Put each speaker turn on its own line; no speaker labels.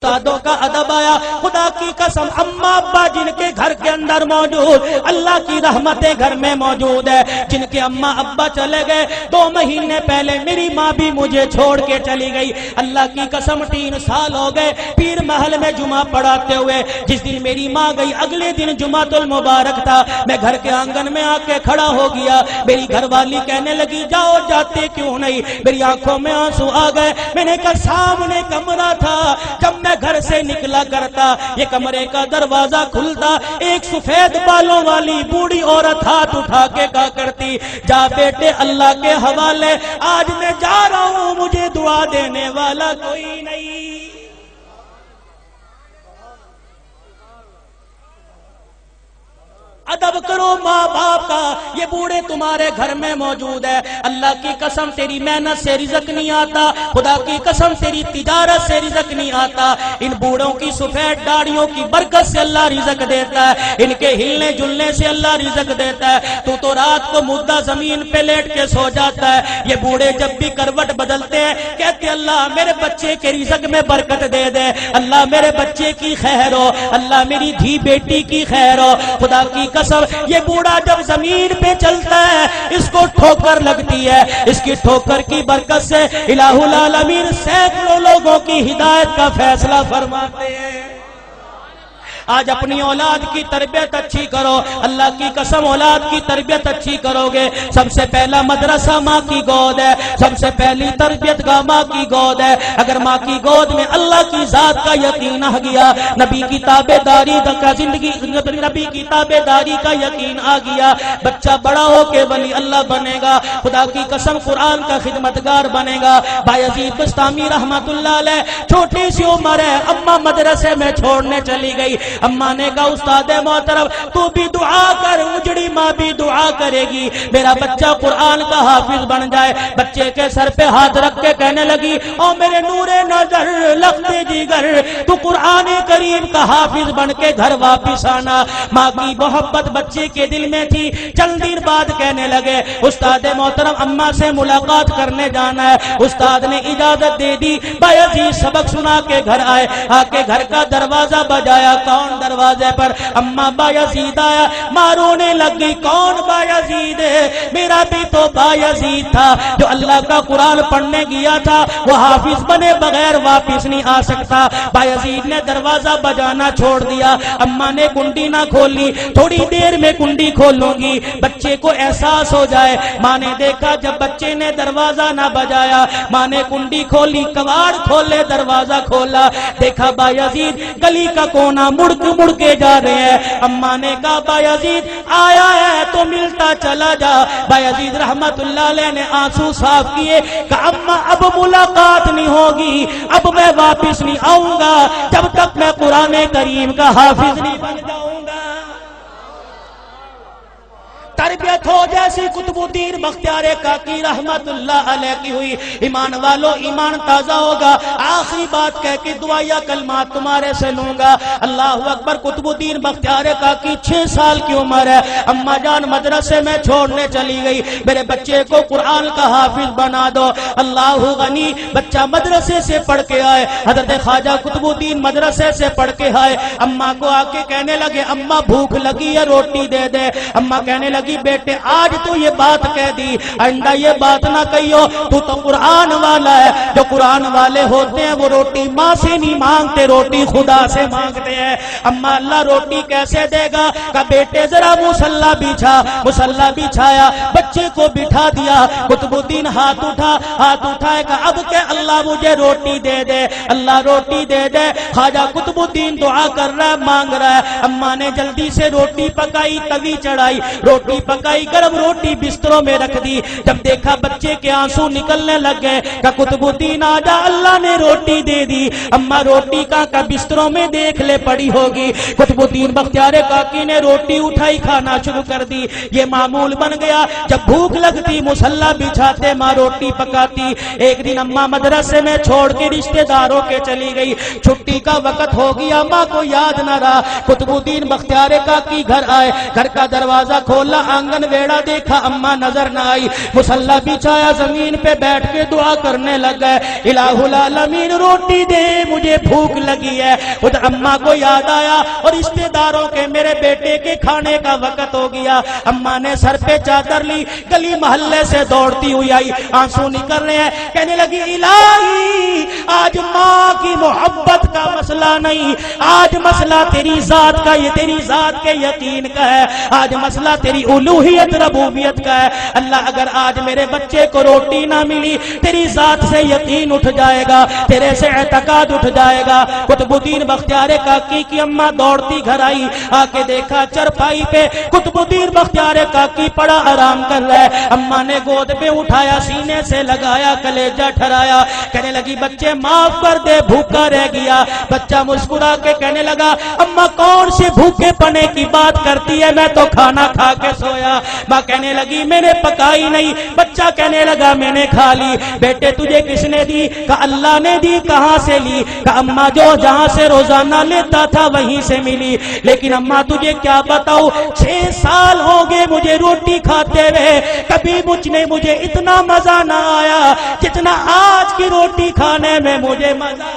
استادوں کا ادب آیا. خدا کی قسم اماں ابا جن کے گھر کے اندر موجود, اللہ کی رحمتیں گھر میں موجود ہے. جن کے اماں ابا چلے گئے 2 مہینے پہلے میری ماں بھی مجھے چھوڑ کے چلی گئی. اللہ کی قسم 3 سال ہو گئے پیر محل میں جمعہ پڑھاتے ہوئے. جس دن میری ماں گئی اگلے دن جمعۃ المبارک تھا. میں گھر کے آنگن میں آ کے کھڑا ہو گیا. میری گھر والی کہنے لگی جاؤ جاتے کیوں نہیں. میری آنکھوں میں آنسو آ گئے. میں نے کہا سامنے کمرہ تھا, جب میں گھر سے نکلا کرتا یہ کمرے کا دروازہ کھلتا, ایک سفید بالوں والی بوڑھی عورت ہاتھ اٹھا کے کہا کرتی جا بیٹے اللہ کے حوالے, آج میں جا رہا ہوں مجھے دعا دینے والا کوئی نہیں. ادب کرو ماں باپ کا. یہ بوڑھے تمہارے گھر میں موجود ہے. اللہ کی قسم تیری محنت سے رزق نہیں آتا, خدا کی قسم تیری تجارت سے رزق نہیں آتا. ان بوڑھوں کی سفید داڑھیوں کی برکت سے اللہ رزق دیتا ہے. ان کے ہلنے جلنے سے اللہ رزق دیتا ہے. تو رات کو مردہ زمین پہ لیٹ کے سو جاتا ہے. یہ بوڑھے جب بھی کروٹ بدلتے ہیں کہتے اللہ میرے بچے کے رزق میں برکت دے دے, اللہ میرے بچے کی خیر ہو, اللہ میری دھی بیٹی کی خیر ہو. خدا کی قسم یہ بوڑھا جب زمین پہ چلتا ہے اس کو ٹھوکر لگتی ہے. اس کی ٹھوکر کی برکت سے الہ العالمین سینکڑوں لوگوں کی ہدایت کا فیصلہ فرماتے ہیں. آج اپنی اولاد کی تربیت اچھی کرو. اللہ کی قسم اولاد کی تربیت اچھی کرو گے. سب سے پہلا مدرسہ ماں کی گود ہے. سب سے پہلی تربیت گاہ ماں کی گود ہے. اگر ماں کی گود میں اللہ کی ذات کا یقین آ گیا, نبی کی تابعداری کا زندگی, نبی کی تابعداری کا یقین آ گیا, بچہ بڑا ہو کے ولی اللہ بنے گا. خدا کی قسم قرآن کا خدمتگار بنے گا. بایزید بستامی رحمت اللہ علیہ چھوٹی سی عمر ہے, اماں مدرسے میں چھوڑنے چلی گئی. اماں نے کہا استاد محترم تو بھی دعا کر, اجڑی ماں بھی دعا کرے گی میرا بچہ قرآن کا حافظ بن جائے. بچے کے سر پہ ہاتھ رکھ کے کہنے لگی او میرے نور نظر لخت جگر تو قرآن کریم کا حافظ بن کے گھر واپس آنا. ماں کی محبت بچے کے دل میں تھی. چند دن بعد کہنے لگے استاد محترم اماں سے ملاقات کرنے جانا ہے. استاد نے اجازت دے دی. بایزید سبق سنا کے گھر آئے. آ کے گھر کا دروازہ بجایا. کون دروازے پر؟ اماں بایزید آیا. ماں رونے لگی کون بایزید ہے؟ میرا بھی تو بایزید تھا جو اللہ کا قرآن پڑھنے گیا تھا, وہ حافظ بنے بغیر واپس نہیں آ سکتا. بایزید نے دروازہ بجانا چھوڑ دیا. اماں نے کنڈی نہ کھولی. تھوڑی دیر میں کنڈی کھولوں گی بچے کو احساس ہو جائے. ماں نے دیکھا جب بچے نے دروازہ نہ بجایا, ماں نے کنڈی کھولی, کواڑ کھولے, دروازہ کھولا, دیکھا بایزید گلی کا کونا مڑ کے جا رہے ہیں. اماں نے کہا بایزید آیا ہے تو ملتا چلا جا. بایزید رحمت اللہ علیہ نے آنسو صاف کیے. کہا اماں اب ملاقات نہیں ہوگی, اب میں واپس نہیں آؤں گا جب تک میں قرآن کریم کا حافظ نہیں بن جاؤں گا. تربیت ہو جیسی قطب الدین بختیار کاکی رحمت اللہ علیہ کی ہوئی. ایمان والو ایمان تازہ ہوگا. آخری بات کہہ کے دعائیا کلمات تمہارے سے لوں گا. اللہ اکبر. قطب الدین بختیار کاکی 6 سال کی عمر ہے. اماں جان مدرسے میں چھوڑنے چلی گئی. میرے بچے کو قرآن کا حافظ بنا دو. اللہ غنی. بچہ مدرسے سے پڑھ کے آئے. حضرت خواجہ قطب الدین مدرسے سے پڑھ کے آئے. اماں کو آ کے کہنے لگے اماں بھوک لگی ہے روٹی دے دے. اماں کہنے لگی بیٹے آج تو یہ بات کہہ دی, آئندہ یہ بات نہ کہیو. تو قرآن والا ہے. جو قرآن والے ہوتے ہیں وہ روٹی ماں سے نہیں مانگتے, روٹی خدا سے مانگتے ہیں. اما اللہ روٹی کیسے دے گا؟ کہ بیٹے ذرا مصلی بچھا. مصلی بچھایا, بچے کو بٹھا دیا. قطب الدین ہاتھ اٹھائے کہ اب کہ اللہ مجھے روٹی دے دے, اللہ روٹی دے دے. خواجہ قطب الدین دعا کر رہا ہے, مانگ رہا ہے. اما نے جلدی سے روٹی پکائی, توی چڑھائی, روٹی پکائی, گرم روٹی بستروں میں رکھ دی. جب دیکھا بچے کے آنسو نکلنے لگ گئے کہ قطب الدین آجا اللہ نے روٹی دے دی. اما روٹی کا بستروں میں دیکھ لے پڑی ہوگی. قطب الدین بختیار کاکی نے روٹی اٹھائی, کھانا شروع کر دی. یہ معمول بن گیا, جب بھوک لگتی مصلی بچھاتے, ماں روٹی پکاتی. ایک دن اما مدرسے میں چھوڑ کے رشتہ داروں کے چلی گئی. چھٹی کا وقت ہو گیا, ماں کو یاد نہ رہا. قطب الدین بختیار کاکی گھر آئے. گھر کا دروازہ کھولا, آنگن بیڑا دیکھا اماں نظر نہ آئی، مصلی بچھایا زمین پہ بیٹھ کے دعا کرنے لگ گئے، الہ العالمین روٹی دے مجھے بھوک لگی ہے۔ خود اماں کو یاد آیا اور رشتے داروں کے میرے بیٹے کے کھانے کا وقت ہو گیا۔ اماں نے سر پہ چادر لی، گلی محلے سے دوڑتی ہوئی آئی، آنسو نکل رہے ہیں، کہنے لگی الہی آج ماں کی محبت کا مسئلہ نہیں، آج مسئلہ تیری ذات کا، یہ تیری ذات کے یقین کا ہے، آج مسئلہ تیری الوہیت ربوبیت کا ہے۔ اللہ اگر آج میرے بچے کو روٹی نہ ملی، تیری ذات سے یقین اٹھ جائے گا، تیرے سے اعتقاد اٹھ جائے گا۔ قطب الدین بختیار کاکی کی اماں دوڑتی گھر آئی، آ کے دیکھا چرپائی پہ قطب الدین بختیار کاکی پڑا آرام کر رہا ہے۔ اماں نے گود پہ اٹھایا، سینے سے لگایا، کلیجہ ٹھرایا، کہنے لگی بچے معاف کر دے، بھوکا رہ گیا۔ بچہ مسکرا کے کہنے لگا اماں کون سے بھوکے پنے کی بات کرتی ہے، میں تو کھانا کھا کے سویا۔ ماں کہنے لگی میں نے پکائی نہیں، بچہ کہنے لگا میں نے کھا لی۔ بیٹے تجھے کس نے دی؟ کہا اللہ نے دی۔ کہاں سے لی؟ کہا اماں جو جہاں سے روزانہ لیتا تھا وہیں سے ملی۔ لیکن اماں تجھے کیا بتاؤ، 6 سال ہو گئے مجھے روٹی کھاتے ہوئے، کبھی مجھے اتنا مزہ نہ آیا جتنا آج کی روٹی کھانے میں مجھے مزہ